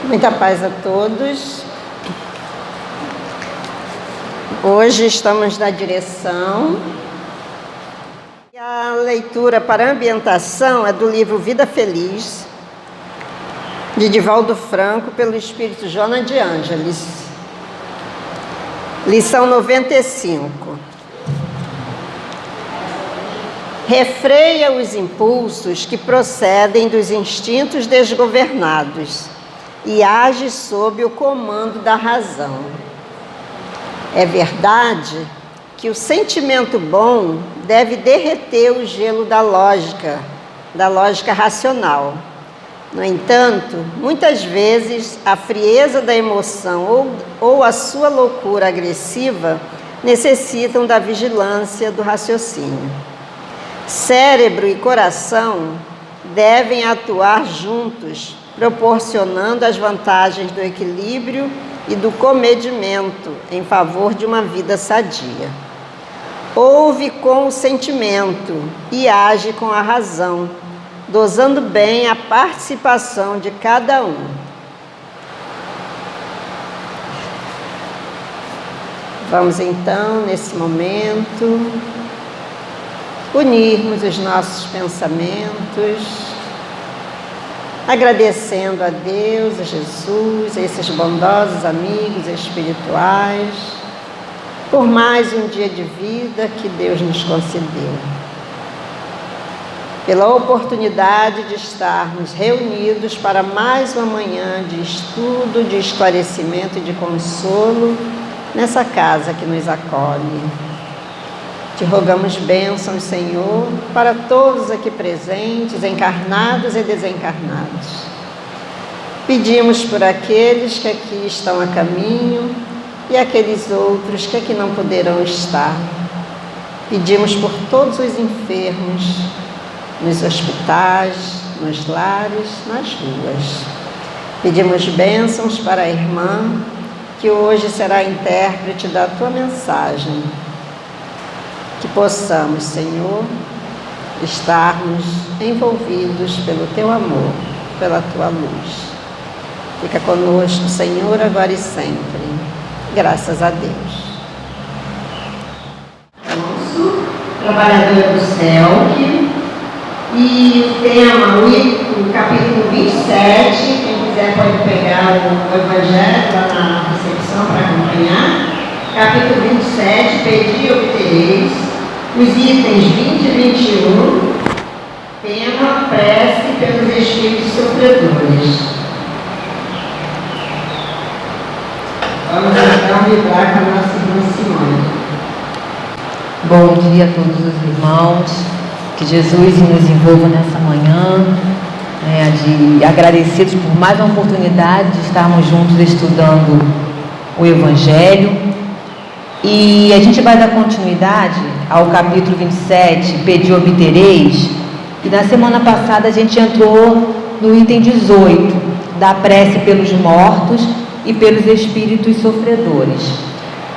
Muita paz a todos. Hoje estamos na direção. E a leitura para ambientação é do livro Vida Feliz, de Divaldo Franco, pelo Espírito Joana de Ângeles. Lição 95. Refreia os impulsos que procedem dos instintos desgovernados e age sob o comando da razão. É verdade que o sentimento bom deve derreter o gelo da lógica racional. No entanto, muitas vezes a frieza da emoção ou a sua loucura agressiva necessitam da vigilância do raciocínio. Cérebro e coração devem atuar juntos, proporcionando as vantagens do equilíbrio e do comedimento em favor de uma vida sadia. Ouve com o sentimento e age com a razão, dosando bem a participação de cada um. Vamos então, nesse momento, unirmos os nossos pensamentos, agradecendo a Deus, a Jesus, a esses bondosos amigos espirituais, por mais um dia de vida que Deus nos concedeu, pela oportunidade de estarmos reunidos para mais uma manhã de estudo, de esclarecimento e de consolo nessa casa que nos acolhe. Te rogamos bênçãos, Senhor, para todos aqui presentes, encarnados e desencarnados. Pedimos por aqueles que aqui estão a caminho e aqueles outros que aqui não poderão estar. Pedimos por todos os enfermos, nos hospitais, nos lares, nas ruas. Pedimos bênçãos para a irmã, que hoje será intérprete da tua mensagem. Que possamos, Senhor, estarmos envolvidos pelo Teu amor, pela Tua luz. Fica conosco, Senhor, agora e sempre. Graças a Deus. Trabalhadora do CELC. E o tema, o capítulo 27, quem quiser pode pegar o Evangelho lá na recepção para acompanhar. Capítulo 27, pedi e obtereis. Os itens 20 e 21, tema prece pelos espíritos sofredores. Vamos então vibrar com a nossa irmã Simone. Bom dia a todos os irmãos, que Jesus nos envolva nessa manhã, agradecidos por mais uma oportunidade de estarmos juntos estudando o Evangelho. E a gente vai dar continuidade ao capítulo 27, pedi e obtereis, e na semana passada a gente entrou no item 18, da prece pelos mortos e pelos espíritos sofredores.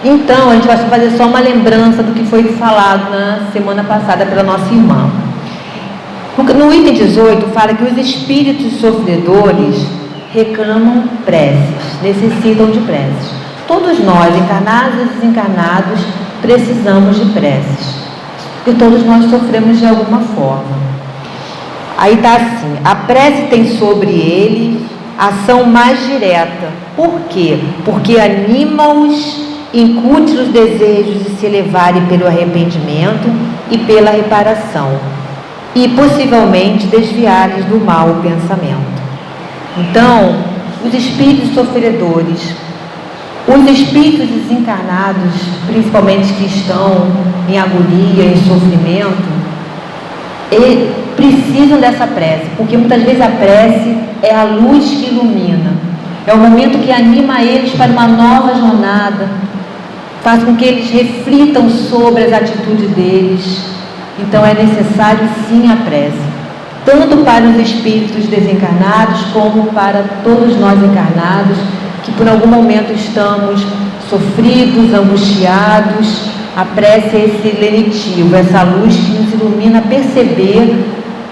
Então, a gente vai fazer só uma lembrança do que foi falado na semana passada pela nossa irmã. No item 18, fala que os espíritos sofredores reclamam preces, necessitam de preces. Todos nós, encarnados e desencarnados, precisamos de preces, porque todos nós sofremos de alguma forma. Aí está assim: a prece tem sobre eles ação mais direta. Por quê? Porque anima-os, incute os desejos de se elevarem pelo arrependimento e pela reparação, e possivelmente desviar-lhes do mau pensamento. Então, os espíritos sofredores, os espíritos desencarnados, principalmente que estão em agonia, em sofrimento, eles precisam dessa prece, porque muitas vezes a prece é a luz que ilumina, é o momento que anima eles para uma nova jornada, faz com que eles reflitam sobre as atitudes deles. Então é necessário sim a prece, tanto para os espíritos desencarnados como para todos nós encarnados, que por algum momento estamos sofridos, angustiados. A prece é esse lenitivo, essa luz que nos ilumina a perceber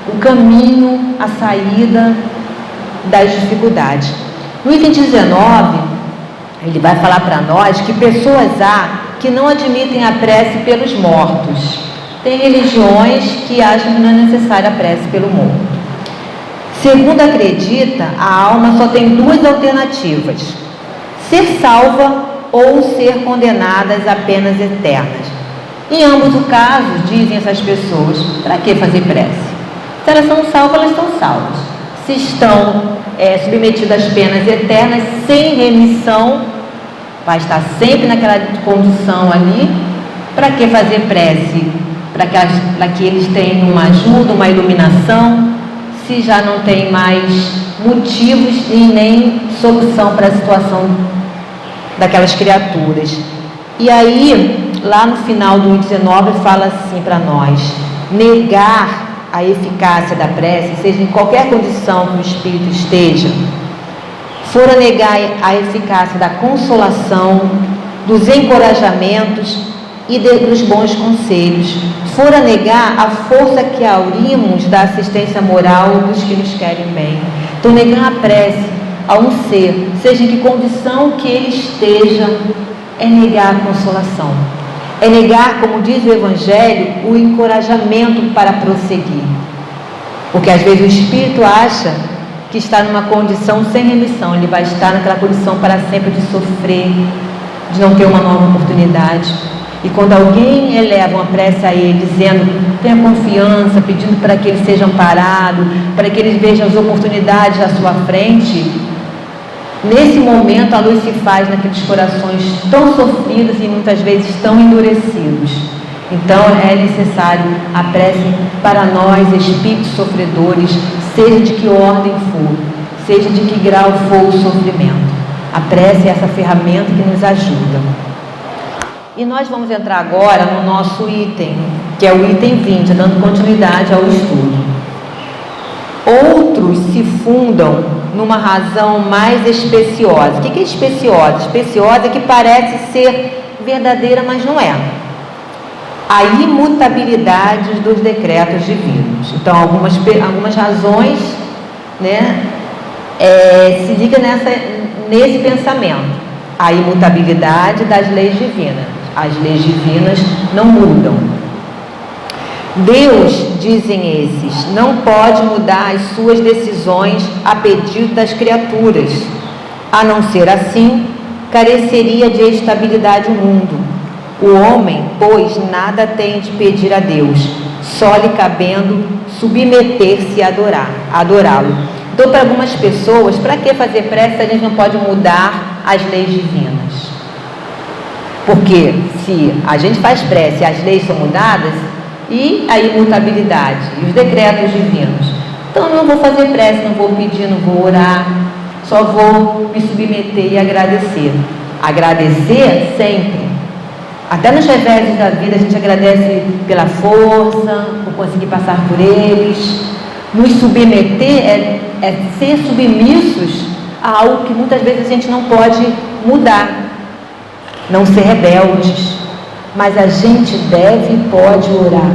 o caminho, a saída das dificuldades. No item 19, ele vai falar para nós que pessoas há que não admitem a prece pelos mortos. Tem religiões que acham que não é necessária a prece pelo morto. Segundo acredita, a alma só tem duas alternativas: ser salva ou ser condenadas a penas eternas. Em ambos os casos, dizem essas pessoas, para que fazer prece? Se elas são salvas, elas estão salvas. Se estão submetidas às penas eternas, sem remissão, vai estar sempre naquela condição ali. Para que fazer prece? Para que eles tenham uma ajuda, uma iluminação, se já não tem mais motivos e nem solução para a situação daquelas criaturas. E aí, lá no final do 19, fala assim para nós: negar a eficácia da prece, seja em qualquer condição que o espírito esteja, fora negar a eficácia da consolação, dos encorajamentos e dos bons conselhos, fora negar a força que aurimos da assistência moral dos que nos querem bem. Então, negar a prece a um ser, seja em que condição que ele esteja, é negar a consolação. É negar, como diz o Evangelho, o encorajamento para prosseguir. Porque às vezes o espírito acha que está numa condição sem remissão, ele vai estar naquela condição para sempre de sofrer, de não ter uma nova oportunidade. E quando alguém eleva uma prece a ele, dizendo, tenha confiança, pedindo para que ele seja amparado, para que ele veja as oportunidades à sua frente, nesse momento a luz se faz naqueles corações tão sofridos e muitas vezes tão endurecidos. Então é necessário a prece para nós, espíritos sofredores, seja de que ordem for, seja de que grau for o sofrimento. A prece é essa ferramenta que nos ajuda. E nós vamos entrar agora no nosso item, que é o item 20, dando continuidade ao estudo. Outros se fundam numa razão mais especiosa. O que é especiosa? Especiosa é que parece ser verdadeira, mas não é. A imutabilidade dos decretos divinos. Então, algumas razões, né, se liga nesse pensamento. A imutabilidade das leis divinas. As leis divinas não mudam. Deus, dizem esses, não pode mudar as suas decisões a pedido das criaturas. A não ser assim, careceria de estabilidade o mundo. O homem, pois, nada tem de pedir a Deus, só lhe cabendo submeter-se a adorá-lo. Então, para algumas pessoas, para que fazer prece se a gente não pode mudar as leis divinas? Porque se a gente faz prece e as leis são mudadas, e a imutabilidade, e os decretos divinos. Então, eu não vou fazer prece, não vou pedir, não vou orar, só vou me submeter e agradecer. Agradecer sempre. Até nos reveses da vida, a gente agradece pela força, por conseguir passar por eles. Nos submeter é ser submissos a algo que muitas vezes a gente não pode mudar. Não ser rebeldes. Mas a gente deve e pode orar.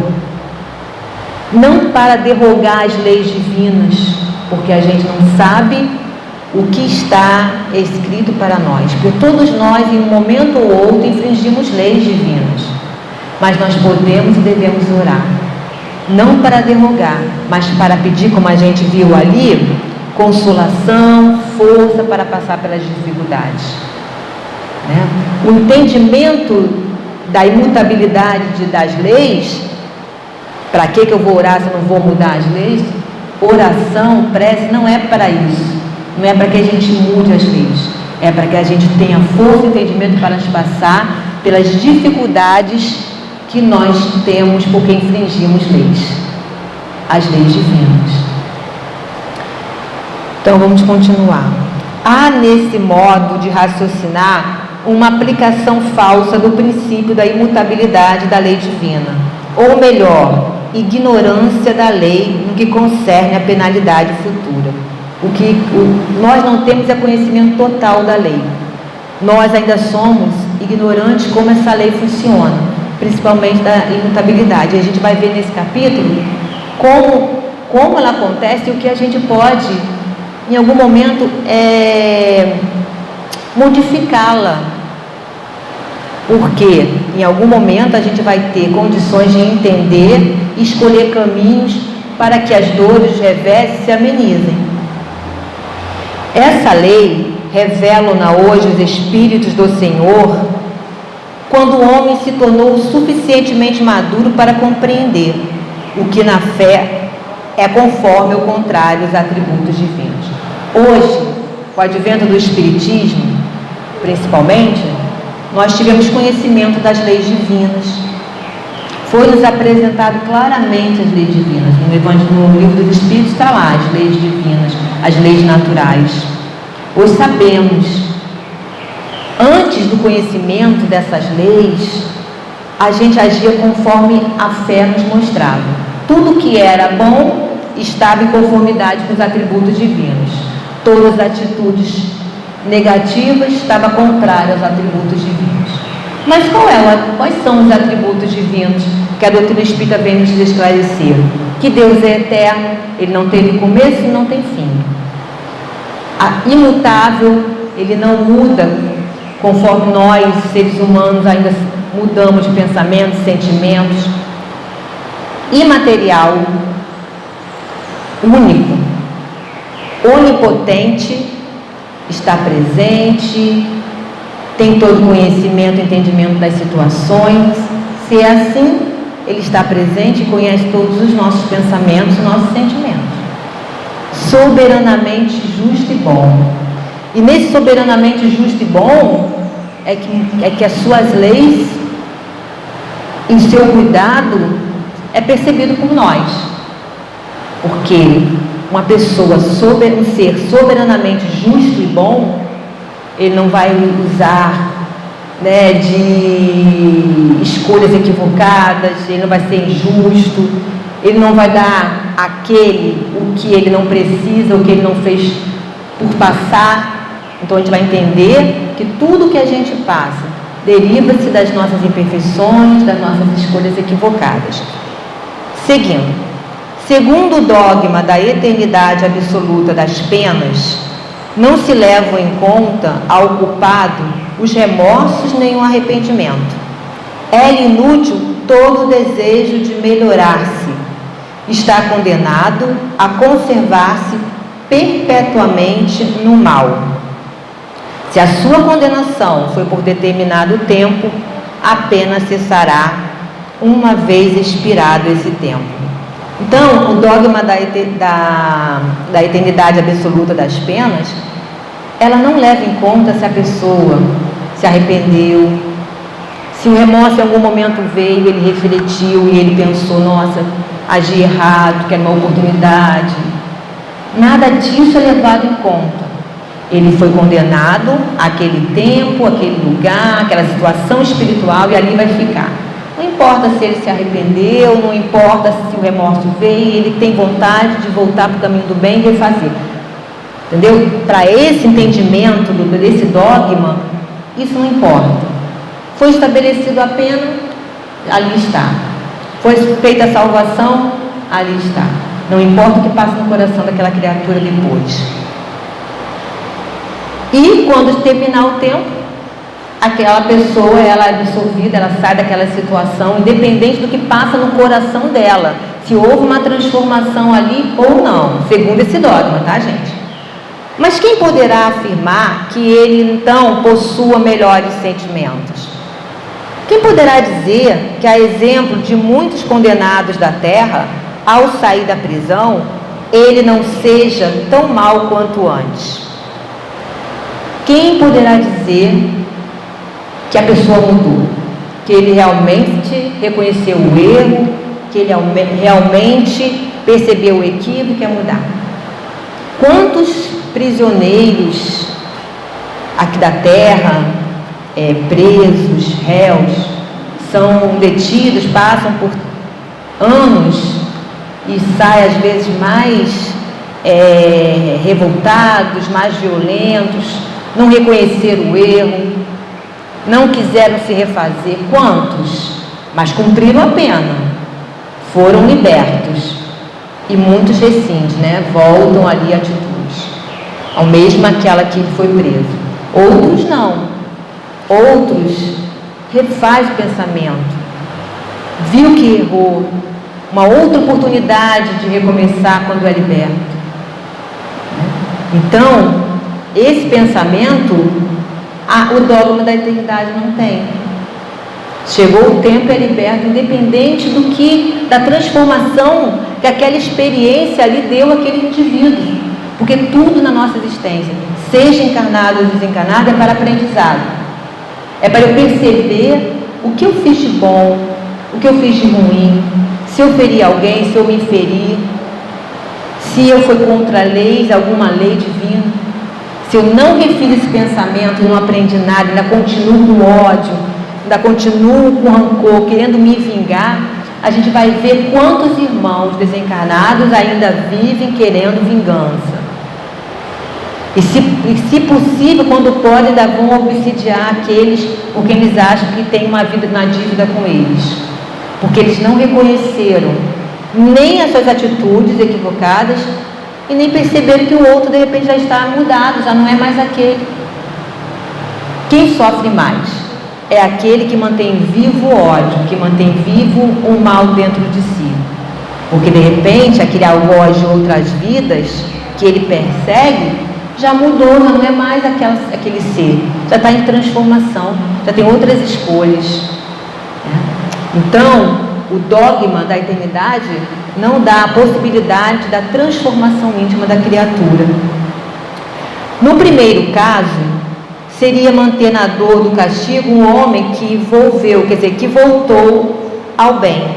Não para derrogar as leis divinas, porque a gente não sabe o que está escrito para nós. Porque todos nós, em um momento ou outro, infringimos leis divinas. Mas nós podemos e devemos orar. Não para derrogar, mas para pedir, como a gente viu ali, consolação, força para passar pelas dificuldades. Né? O entendimento da imutabilidade das leis, para que eu vou orar se eu não vou mudar as leis? Oração, prece, não é para isso. Não é para que a gente mude as leis. É para que a gente tenha força e entendimento para nos passar pelas dificuldades que nós temos porque infringimos leis. As leis divinas. Então vamos continuar. Há nesse modo de raciocinar uma aplicação falsa do princípio da imutabilidade da lei divina, ou melhor, ignorância da lei no que concerne a penalidade futura. Nós não temos é conhecimento total da lei. Nós ainda somos ignorantes como essa lei funciona, principalmente da imutabilidade. E a gente vai ver nesse capítulo como ela acontece e o que a gente pode em algum momento, modificá-la. Porque em algum momento a gente vai ter condições de entender e escolher caminhos para que as dores, os revés se amenizem. Essa lei revela-na hoje os Espíritos do Senhor quando o homem se tornou suficientemente maduro para compreender o que na fé é conforme ao contrário os atributos divinos. Hoje, com o advento do Espiritismo, principalmente, nós tivemos conhecimento das leis divinas. Foi-nos apresentado claramente as leis divinas. No livro dos Espíritos está lá as leis divinas, as leis naturais. Hoje sabemos. Antes do conhecimento dessas leis, a gente agia conforme a fé nos mostrava. Tudo que era bom estava em conformidade com os atributos divinos. Todas as atitudes negativas estavam contrárias aos atributos divinos. Mas quais são os atributos divinos que a doutrina espírita vem nos esclarecer? Que Deus é eterno, Ele não teve começo e não tem fim. Imutável, Ele não muda conforme nós, seres humanos, ainda mudamos de pensamentos, sentimentos. Imaterial, único, onipotente, está presente, tem todo conhecimento e entendimento das situações. Se é assim, Ele está presente e conhece todos os nossos pensamentos e nossos sentimentos. Soberanamente justo e bom. E nesse soberanamente justo e bom é que as suas leis, em seu cuidado, é percebido por nós. Porque uma pessoa, um ser soberanamente justo e bom, ele não vai usar, de escolhas equivocadas, ele não vai ser injusto, ele não vai dar àquele o que ele não precisa, o que ele não fez por passar. Então a gente vai entender que tudo que a gente passa deriva-se das nossas imperfeições, das nossas escolhas equivocadas. Segundo o dogma da eternidade absoluta das penas, não se levam em conta ao culpado os remorsos nem o arrependimento. É inútil todo o desejo de melhorar-se. Está condenado a conservar-se perpetuamente no mal. Se a sua condenação foi por determinado tempo, a pena cessará uma vez expirado esse tempo. Então, o dogma da eternidade absoluta das penas, ela não leva em conta se a pessoa se arrependeu, se o remorso em algum momento veio, ele refletiu e ele pensou, nossa, agi errado, que era uma oportunidade. Nada disso é levado em conta. Ele foi condenado àquele tempo, àquele lugar, àquela situação espiritual e ali vai ficar. Não importa se ele se arrependeu, não importa se o remorso veio, ele tem vontade de voltar para o caminho do bem e refazer. Entendeu? Para esse entendimento desse dogma, isso não importa. Foi estabelecido a pena, ali está. Foi feita a salvação, ali está. Não importa o que passa no coração daquela criatura depois. E quando terminar o tempo, aquela pessoa, ela é absolvida, ela sai daquela situação, independente do que passa no coração dela, se houve uma transformação ali ou não, segundo esse dogma, tá, gente? Mas quem poderá afirmar que ele, então, possua melhores sentimentos? Quem poderá dizer que, a exemplo de muitos condenados da terra, ao sair da prisão, ele não seja tão mau quanto antes? Quem poderá dizer que a pessoa mudou, que ele realmente reconheceu o erro, que ele realmente percebeu o equívoco e quer mudar? Quantos prisioneiros aqui da terra, presos, réus, são detidos, passam por anos e saem às vezes mais revoltados, mais violentos, não reconheceram o erro, não quiseram se refazer. Quantos? Mas cumpriram a pena, foram libertos. E muitos rescindem, voltam ali à atitude. ao mesmo aquela que foi preso. Outros não. Outros refaz o pensamento. Viu que errou, uma outra oportunidade de recomeçar quando é liberto. Então, esse pensamento, o dogma da eternidade não tem. Chegou o tempo, é liberto, independente da transformação que aquela experiência ali deu àquele indivíduo. Porque tudo na nossa existência, seja encarnado ou desencarnado, é para aprendizado. É para eu perceber o que eu fiz de bom, o que eu fiz de ruim, se eu feri alguém, se eu me feri, se eu fui contra leis, alguma lei divina. Se eu não refiz esse pensamento e não aprendi nada, ainda continuo com ódio, ainda continuo com rancor, querendo me vingar, a gente vai ver quantos irmãos desencarnados ainda vivem querendo vingança. E se possível, quando podem, ainda vão obsidiar aqueles porque eles acham que tem uma dívida com eles. Porque eles não reconheceram nem as suas atitudes equivocadas e nem perceberam que o outro de repente já está mudado, já não é mais aquele. Quem sofre mais é aquele que mantém vivo o ódio, que mantém vivo o mal dentro de si. Porque de repente aquele algoz de outras vidas que ele persegue já mudou, já não é mais aquele ser, já está em transformação, já tem outras escolhas. Então, o dogma da eternidade não dá a possibilidade da transformação íntima da criatura. No primeiro caso, seria manter na dor do castigo um homem que que voltou ao bem.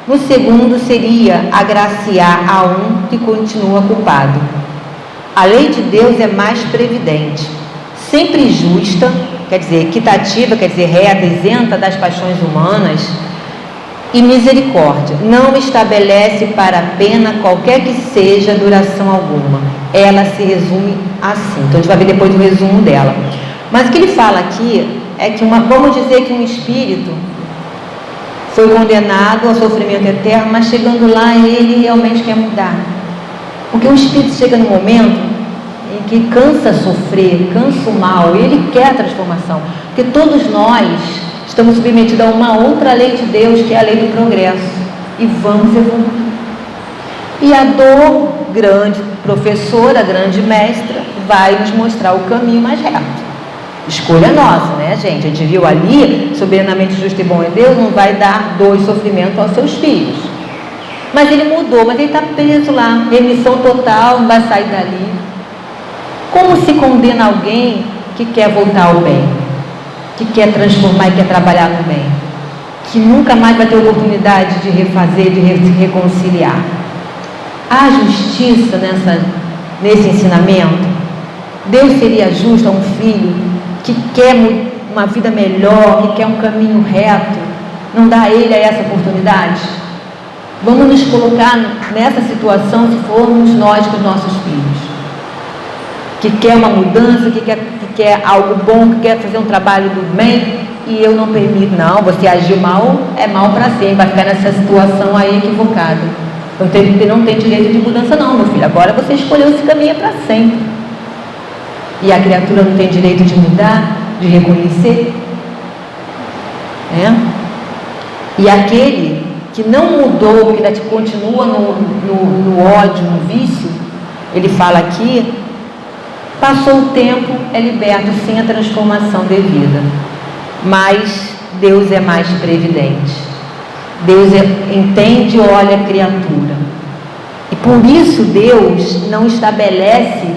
No segundo, seria agraciar a um que continua culpado. A lei de Deus é mais previdente, sempre justa, quer dizer, equitativa, quer dizer, reta, isenta das paixões humanas, e misericórdia. Não estabelece para a pena, qualquer que seja, duração alguma. Ela se resume assim. Então a gente vai ver depois o resumo dela. Mas o que ele fala aqui é que vamos dizer que um espírito foi condenado ao sofrimento eterno, mas chegando lá ele realmente quer mudar. Porque o espírito chega num momento em que cansa sofrer, cansa o mal, ele quer a transformação. Porque todos nós estamos submetidos a uma outra lei de Deus, que é a lei do progresso. E vamos evoluir. E a dor, grande professora, grande mestra, vai nos mostrar o caminho mais reto. Escolha nossa, né, gente? A gente viu ali, soberanamente justo e bom em Deus, não vai dar dor e sofrimento aos seus filhos. Mas ele mudou, mas ele está preso lá, remissão total, não vai sair dali. Como se condena alguém que quer voltar ao bem, que quer transformar e quer trabalhar no bem, que nunca mais vai ter oportunidade de refazer, de se reconciliar? Há justiça nesse ensinamento? Deus seria justo a um filho que quer uma vida melhor, que quer um caminho reto, não dá a ele essa oportunidade? Vamos nos colocar nessa situação se formos nós com os nossos filhos, que quer uma mudança, que quer algo bom, que quer fazer um trabalho do bem, e eu não permito. Não, você agiu mal, é mal para sempre, vai ficar nessa situação aí equivocada. Não tem direito de mudança não, meu filho. Agora você escolheu esse caminho para sempre. E a criatura não tem direito de mudar, de reconhecer. E aquele que não mudou, que ainda continua no ódio, no vício, ele fala aqui, passou o tempo, é liberto sem a transformação devida. Mas Deus é mais previdente. Deus entende e olha a criatura. E por isso Deus não estabelece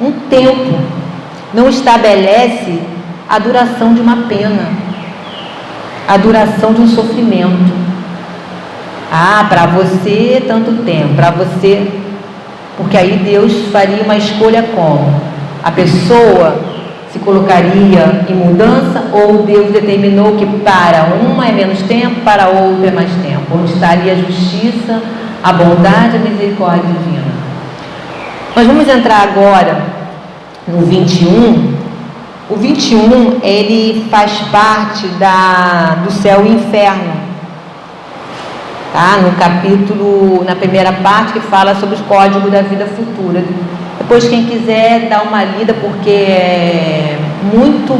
um tempo, não estabelece a duração de uma pena, a duração de um sofrimento. Para você tanto tempo, para você, porque aí Deus faria uma escolha como? A pessoa se colocaria em mudança, ou Deus determinou que para uma é menos tempo, para outra é mais tempo? Onde estaria a justiça, a bondade, a misericórdia divina? Nós vamos entrar agora no 21. O 21, ele faz parte do céu e inferno. No capítulo, na primeira parte, que fala sobre os códigos da vida futura. Depois, quem quiser dar uma lida, porque é muito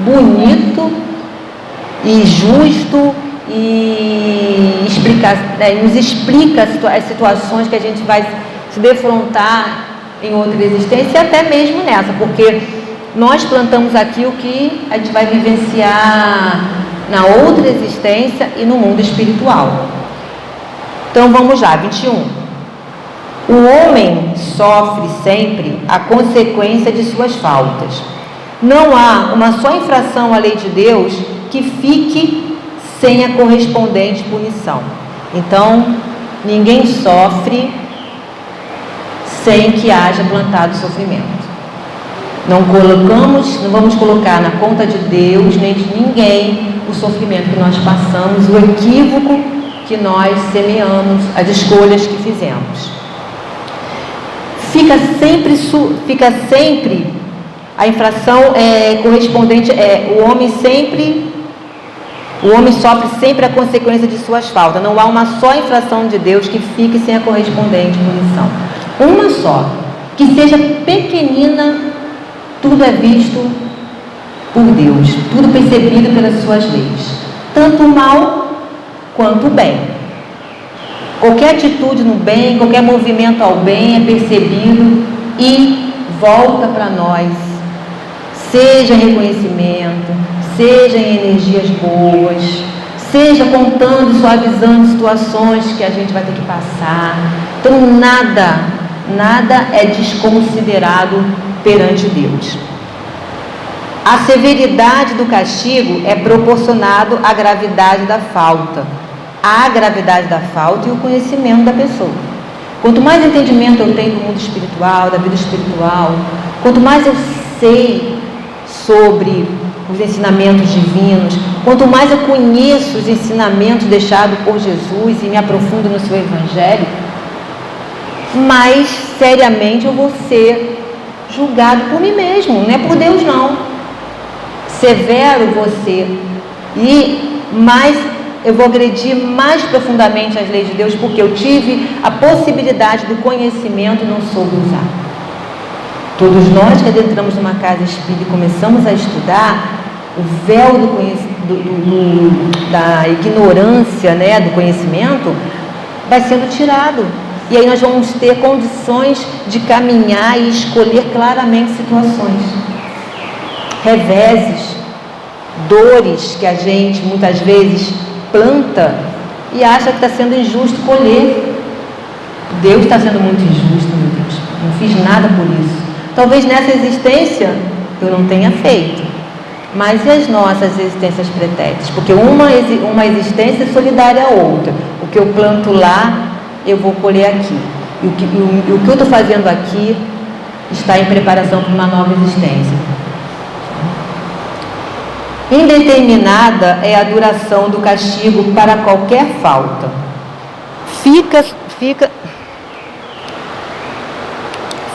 bonito e justo e nos explica as situações que a gente vai se defrontar em outra existência e até mesmo nessa, porque nós plantamos aqui o que a gente vai vivenciar na outra existência e no mundo espiritual. Então vamos lá, 21. O homem sofre sempre a consequência de suas faltas. Não há uma só infração à lei de Deus que fique sem a correspondente punição. Então, ninguém sofre sem que haja plantado sofrimento. Não vamos colocar na conta de Deus nem de ninguém o sofrimento que nós passamos, o equívoco que nós semeamos, as escolhas que fizemos. Fica sempre a infração correspondente, o homem sofre sempre a consequência de suas faltas. Não há uma só infração de Deus que fique sem a correspondente punição. Uma só, que seja pequenina, tudo é visto por Deus, tudo percebido pelas suas leis, tanto o mal quanto o bem. Qualquer atitude no bem, qualquer movimento ao bem é percebido e volta para nós, seja em reconhecimento, seja em energias boas, seja contando e suavizando situações que a gente vai ter que passar. Então nada é desconsiderado perante Deus. A severidade do castigo é proporcionado à gravidade da falta, à gravidade da falta e o conhecimento da pessoa. Quanto mais entendimento eu tenho do mundo espiritual, da vida espiritual, quanto mais eu sei sobre os ensinamentos divinos, quanto mais eu conheço os ensinamentos deixados por Jesus e me aprofundo no seu Evangelho, mais seriamente eu vou ser julgado por mim mesmo, não é por Deus não. Severo vou ser e mais eu vou agredir mais profundamente as leis de Deus, porque eu tive a possibilidade do conhecimento e não soube usar. Todos nós que adentramos numa casa espírita e começamos a estudar, o véu da ignorância, do conhecimento, vai sendo tirado. E aí nós vamos ter condições de caminhar e escolher claramente situações. Reveses, dores que a gente muitas vezes planta e acha que está sendo injusto colher. Deus está sendo muito injusto, meu Deus. Não fiz nada por isso. Talvez nessa existência eu não tenha feito. Mas e as nossas existências pretéritas? Porque uma existência é solidária à outra. O que eu planto lá, eu vou colher aqui. E o que eu estou fazendo aqui está em preparação para uma nova existência. Indeterminada é a duração do castigo para qualquer falta.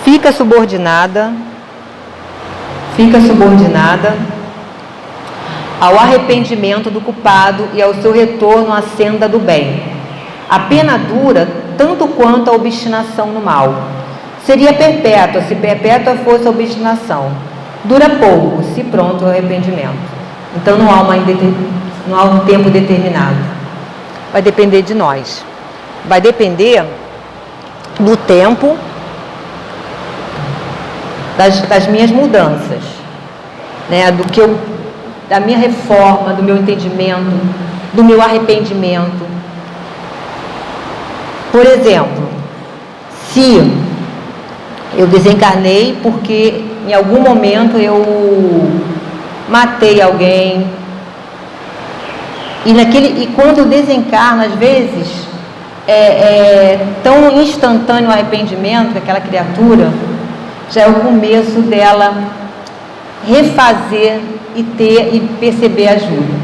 Fica subordinada ao arrependimento do culpado e ao seu retorno à senda do bem. A pena dura tanto quanto a obstinação no mal. Seria perpétua se perpétua fosse a obstinação. Dura pouco se pronto o arrependimento. Então não há um tempo determinado. Vai depender de nós. Vai depender do tempo das minhas mudanças, da minha reforma, do meu entendimento, do meu arrependimento. Por exemplo, se eu desencarnei porque em algum momento eu matei alguém, e quando eu desencarno, às vezes é tão instantâneo o arrependimento daquela criatura, já é o começo dela refazer e perceber ajuda,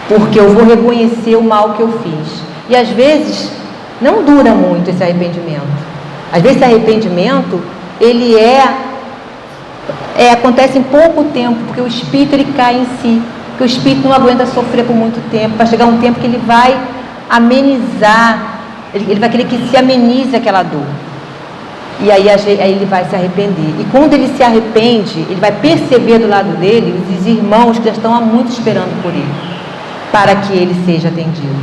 porque eu vou reconhecer o mal que eu fiz. E às vezes não dura muito esse arrependimento. Às vezes esse arrependimento ele acontece em pouco tempo, porque o espírito ele cai em si, porque o espírito não aguenta sofrer por muito tempo. Vai chegar um tempo que ele vai amenizar, ele vai querer que se amenize aquela dor. E aí ele vai se arrepender. E quando ele se arrepende, ele vai perceber do lado dele os irmãos que já estão há muito esperando por ele, para que ele seja atendido,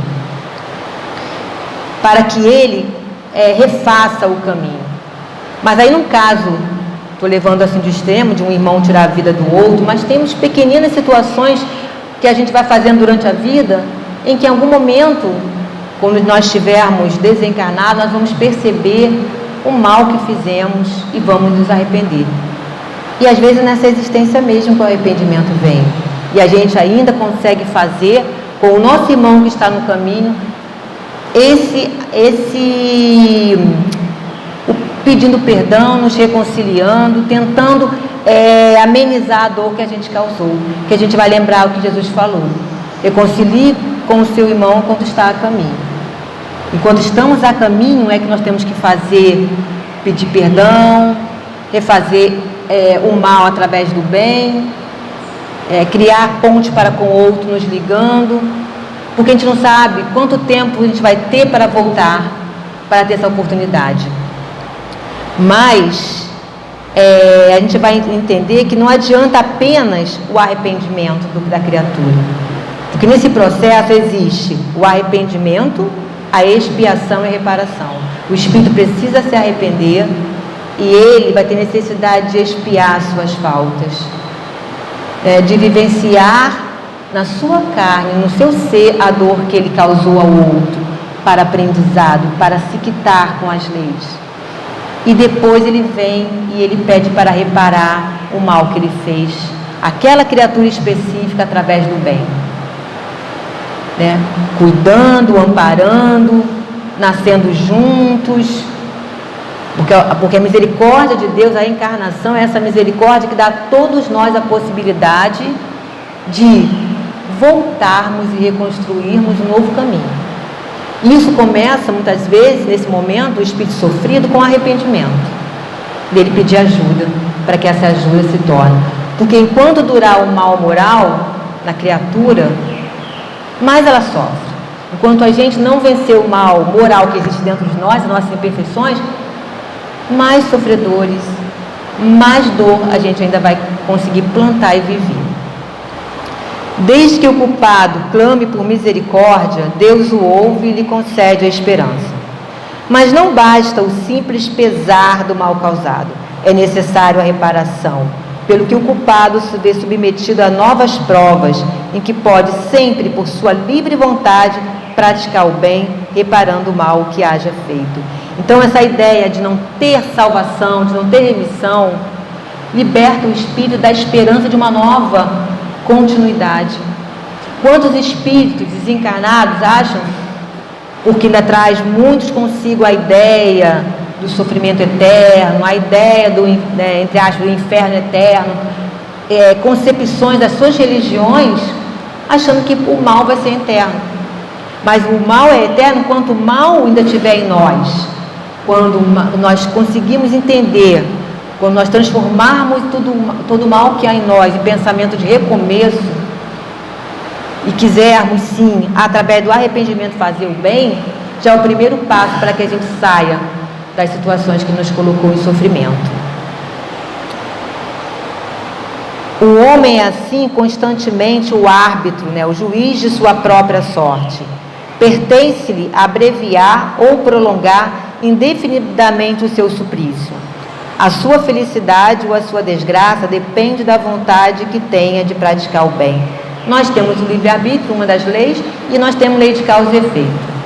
para que ele refaça o caminho. Mas aí, num caso, estou levando assim de extremo, de um irmão tirar a vida do outro, mas temos pequeninas situações que a gente vai fazendo durante a vida, em que em algum momento, quando nós estivermos desencarnados, nós vamos perceber o mal que fizemos e vamos nos arrepender. E às vezes nessa existência mesmo que o arrependimento vem. E a gente ainda consegue fazer com o nosso irmão que está no caminho pedindo perdão, nos reconciliando, tentando amenizar a dor que a gente causou. Que a gente vai lembrar o que Jesus falou: reconcilie com o seu irmão quando está a caminho. E quando estamos a caminho é que nós temos que pedir perdão, refazer o mal através do bem, criar ponte para com o outro, nos ligando, porque a gente não sabe quanto tempo a gente vai ter para voltar, para ter essa oportunidade. Mas a gente vai entender que não adianta apenas o arrependimento da criatura, porque nesse processo existe o arrependimento, a expiação e a reparação. O espírito precisa se arrepender e ele vai ter necessidade de expiar suas faltas, de vivenciar na sua carne, no seu ser, a dor que ele causou ao outro, para aprendizado, para se quitar com as leis. E depois ele vem e ele pede para reparar o mal que ele fez, aquela criatura específica, através do bem. Cuidando, amparando, nascendo juntos, porque a misericórdia de Deus, a encarnação, é essa misericórdia que dá a todos nós a possibilidade de voltarmos e reconstruirmos um novo caminho. Isso começa muitas vezes, nesse momento, o espírito sofrido, com arrependimento, dele pedir ajuda, para que essa ajuda se torne, porque enquanto durar o mal moral na criatura, mais ela sofre. Enquanto a gente não vencer o mal moral que existe dentro de nós, as nossas imperfeições, mais sofredores, mais dor a gente ainda vai conseguir plantar e viver. Desde que o culpado clame por misericórdia, Deus o ouve e lhe concede a esperança. Mas não basta o simples pesar do mal causado, é necessário a reparação, pelo que o culpado se vê submetido a novas provas, em que pode sempre, por sua livre vontade, praticar o bem, reparando o mal que haja feito. Então, essa ideia de não ter salvação, de não ter remissão, liberta o espírito da esperança de uma nova continuidade. Quantos espíritos desencarnados acham, porque ainda traz muitos consigo a ideia do sofrimento eterno, a ideia do, entre aspas, do inferno eterno, concepções das suas religiões, achando que o mal vai ser eterno. Mas o mal é eterno enquanto o mal ainda estiver em nós. Quando nós conseguimos entender, quando nós transformarmos todo o mal que há em nós em pensamento de recomeço, e quisermos sim, através do arrependimento, fazer o bem, já é o primeiro passo para que a gente saia das situações que nos colocou em sofrimento. O homem é assim constantemente o árbitro, o juiz de sua própria sorte. Pertence-lhe abreviar ou prolongar indefinidamente o seu suplício. A sua felicidade ou a sua desgraça depende da vontade que tenha de praticar o bem. Nós temos o livre-arbítrio, uma das leis, e nós temos lei de causa e efeito.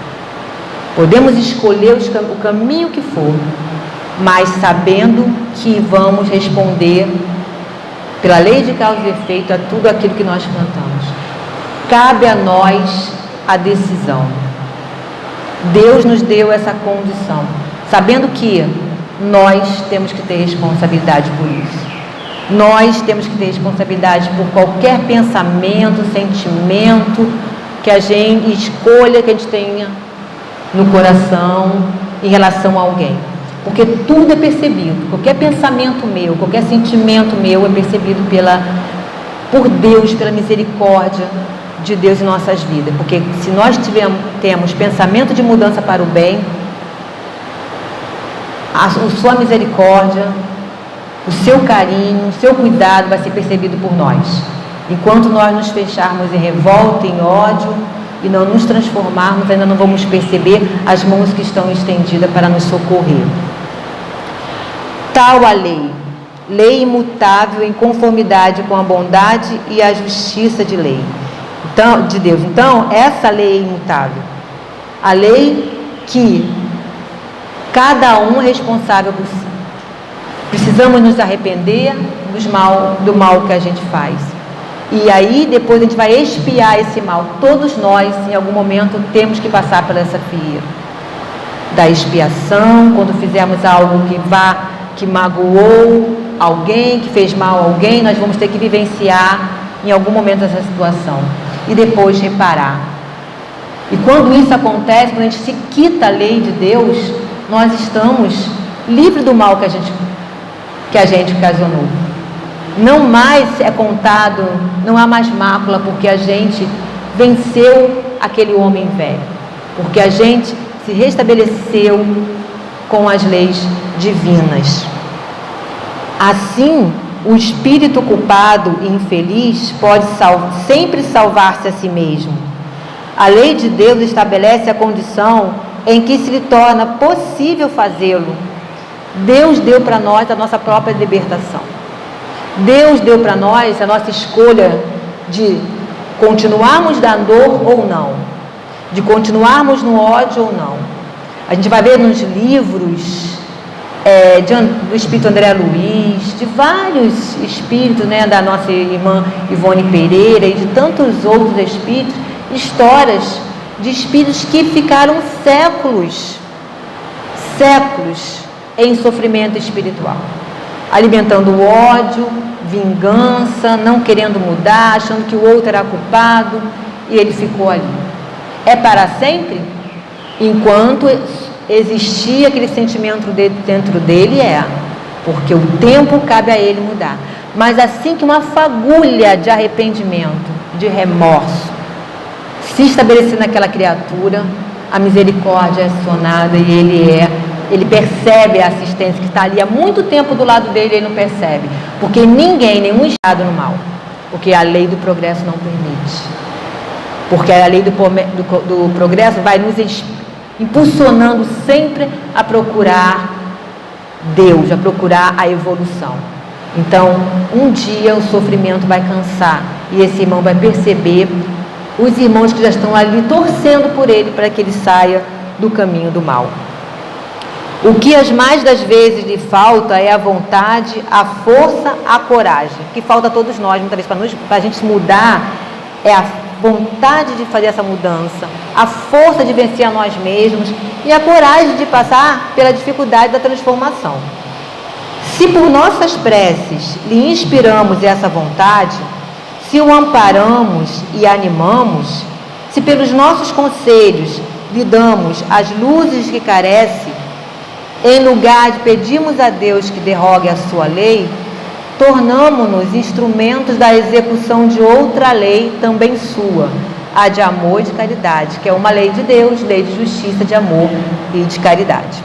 Podemos escolher o caminho que for, mas sabendo que vamos responder pela lei de causa e efeito a tudo aquilo que nós plantamos. Cabe a nós a decisão. Deus nos deu essa condição, sabendo que nós temos que ter responsabilidade por isso. Nós temos que ter responsabilidade por qualquer pensamento, sentimento, que a gente escolha, que a gente tenha no coração em relação a alguém. Porque tudo é percebido, qualquer pensamento meu, qualquer sentimento meu é percebido por Deus, pela misericórdia de Deus em nossas vidas. Porque se nós temos pensamento de mudança para o bem, a sua misericórdia, o seu carinho, o seu cuidado vai ser percebido por nós. Enquanto nós nos fecharmos em revolta, em ódio e não nos transformarmos, ainda não vamos perceber as mãos que estão estendidas para nos socorrer. Tal a lei, lei imutável em conformidade com a bondade e a justiça de lei. Então, de Deus. Então, essa lei é imutável. A lei que cada um é responsável por si. Precisamos nos arrepender do mal que a gente faz. E aí, depois a gente vai expiar esse mal. Todos nós, em algum momento, temos que passar por essa fieira da expiação, quando fizermos algo que magoou alguém, que fez mal a alguém, nós vamos ter que vivenciar em algum momento essa situação. E depois reparar. E quando isso acontece, quando a gente se quita a lei de Deus, nós estamos livres do mal que a gente ocasionou. Não mais é contado, não há mais mácula, porque a gente venceu aquele homem velho, porque a gente se restabeleceu com as leis divinas. Assim, o espírito culpado e infeliz pode sempre salvar-se a si mesmo. A lei de Deus estabelece a condição em que se lhe torna possível fazê-lo. Deus deu para nós a nossa própria libertação. Deus deu para nós a nossa escolha de continuarmos na dor ou não, de continuarmos no ódio ou não. A gente vai ver nos livros do Espírito André Luiz, de vários espíritos, da nossa irmã Ivone Pereira e de tantos outros espíritos, histórias de espíritos que ficaram séculos em sofrimento espiritual, alimentando o ódio, vingança, não querendo mudar, achando que o outro era culpado, e ele ficou ali. É para sempre? Enquanto existia aquele sentimento dentro dele, porque o tempo cabe a ele mudar. Mas assim que uma fagulha de arrependimento, de remorso, se estabelecer naquela criatura, a misericórdia é acionada e ele percebe a assistência que está ali há muito tempo do lado dele, ele não percebe, porque nenhum estado no mal, porque a lei do progresso não permite, porque a lei do progresso vai nos impulsionando sempre a procurar Deus, a procurar a evolução. Então, um dia o sofrimento vai cansar e esse irmão vai perceber os irmãos que já estão ali torcendo por ele para que ele saia do caminho do mal. O que as mais das vezes lhe falta é a vontade, a força, a coragem, que falta a todos nós, muitas vezes, para a gente mudar, é a vontade de fazer essa mudança, a força de vencer a nós mesmos e a coragem de passar pela dificuldade da transformação. Se por nossas preces lhe inspiramos essa vontade, se o amparamos e animamos, se pelos nossos conselhos lhe damos as luzes que carece, em lugar de pedirmos a Deus que derrogue a sua lei, tornamo-nos instrumentos da execução de outra lei também sua, a de amor e de caridade, que é uma lei de Deus, lei de justiça, de amor e de caridade.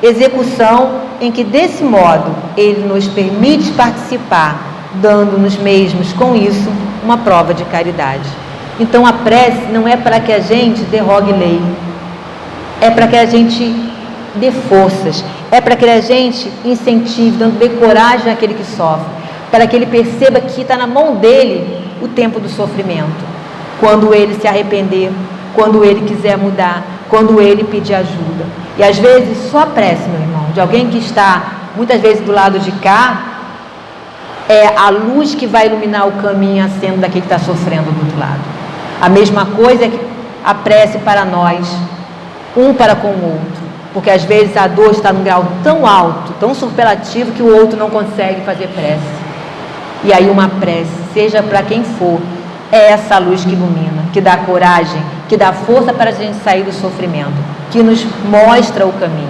Execução em que, desse modo, ele nos permite participar, dando-nos mesmos, com isso, uma prova de caridade. Então, a prece não é para que a gente derrogue lei, é para que a gente dê forças, é para que a gente incentive, dê coragem àquele que sofre, para que ele perceba que está na mão dele o tempo do sofrimento, quando ele se arrepender, quando ele quiser mudar, quando ele pedir ajuda. E às vezes só a prece, meu irmão, de alguém que está muitas vezes do lado de cá, é a luz que vai iluminar o caminho acendo daquele que está sofrendo do outro lado. A mesma coisa é que a prece para nós, um para com o outro, porque às vezes a dor está num grau tão alto, tão superlativo, que o outro não consegue fazer prece. E aí uma prece, seja para quem for, é essa luz que ilumina, que dá coragem, que dá força para a gente sair do sofrimento, que nos mostra o caminho.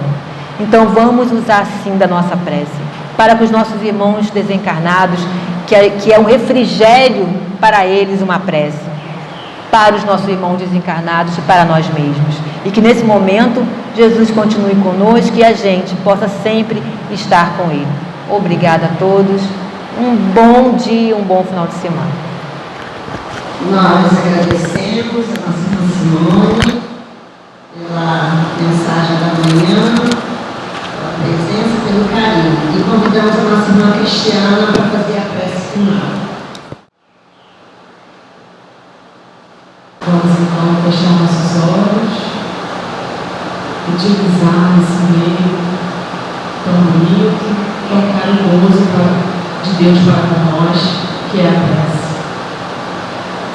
Então vamos usar sim da nossa prece, para que os nossos irmãos desencarnados, que é um refrigério para eles uma prece, para os nossos irmãos desencarnados e para nós mesmos, E que nesse momento Jesus continue conosco e a gente possa sempre estar com Ele. Obrigada a todos. Um bom dia, um bom final de semana. Nós agradecemos a nossa irmã Simone pela mensagem da manhã, pela presença, pelo carinho. E convidamos a nossa irmã Cristiana para fazer a prece final. Vamos então fechar nossos olhos, utilizar esse meio tão bonito, tão carinhoso de Deus para nós, que é a prece.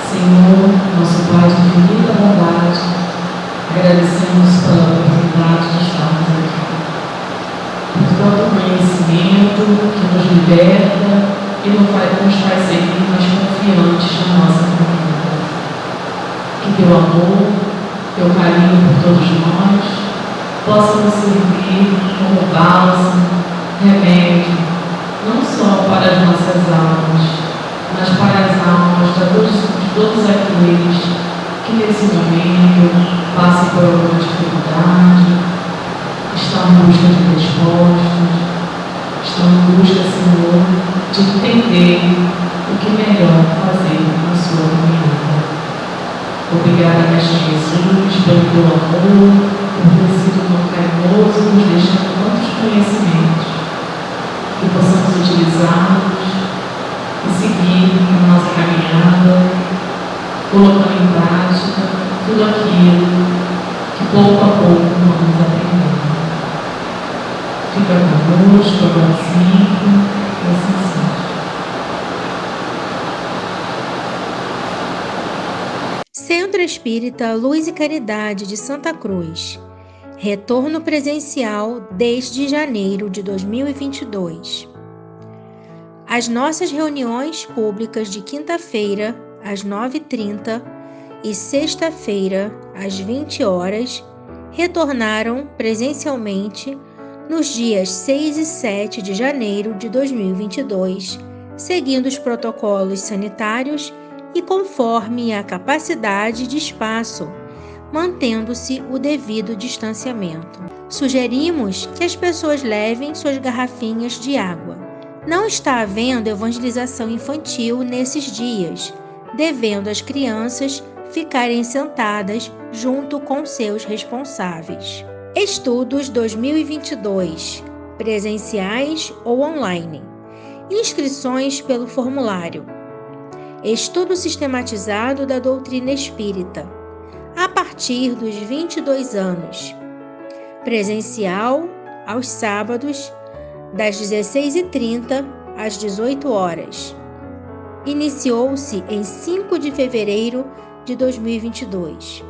Senhor, nosso Pai de infinita bondade, agradecemos pela oportunidade de estarmos aqui, por todo o conhecimento que nos liberta e nos faz seguir mais confiantes na nossa comunidade. Que teu amor, teu carinho por todos nós possa nos servir como bálsamo, remédio, não só para as nossas almas, mas para as almas de todos aqueles que nesse momento passam por alguma dificuldade, estão em busca de respostas, estão em busca, Senhor, de entender o que melhor fazer na sua caminhada. Obrigada, Mestre Jesus, pelo teu amor, por ter sido tão carinhoso, nos deixando tantos conhecimentos, que possamos utilizá-los e seguir a nossa caminhada, colocando em prática tudo aquilo que pouco a pouco vamos aprendendo. Fica conosco, agora sempre, e assim seja. Centro Espírita Luz e Caridade de Santa Cruz. Retorno presencial desde janeiro de 2022. As nossas reuniões públicas de quinta-feira, às 9h30, e sexta-feira, às 20 horas, retornaram presencialmente nos dias 6 e 7 de janeiro de 2022, seguindo os protocolos sanitários e conforme a capacidade de espaço, mantendo-se o devido distanciamento. Sugerimos que as pessoas levem suas garrafinhas de água. Não está havendo evangelização infantil nesses dias, devendo as crianças ficarem sentadas junto com seus responsáveis. Estudos 2022, presenciais ou online. Inscrições pelo formulário. Estudo sistematizado da doutrina espírita, a partir dos 22 anos. Presencial, aos sábados, das 16h30 às 18 horas. Iniciou-se em 5 de fevereiro de 2022.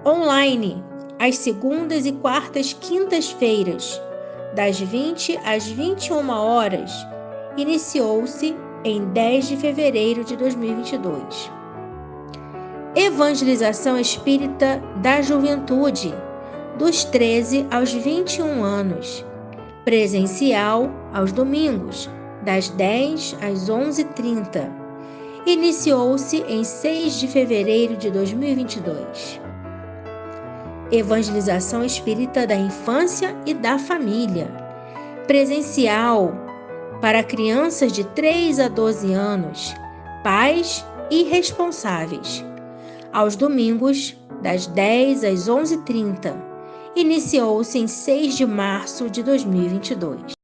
Online, às segundas e quartas quintas-feiras, das 20 às 21 horas. Iniciou-se em 10 de fevereiro de 2022. Evangelização Espírita da Juventude, dos 13 aos 21 anos. Presencial aos domingos, das 10 às 11h30. Iniciou-se em 6 de fevereiro de 2022. Evangelização Espírita da Infância e da Família. Presencial para crianças de 3 a 12 anos, pais e responsáveis. Aos domingos, das 10 às 11h30. Iniciou-se em 6 de março de 2022.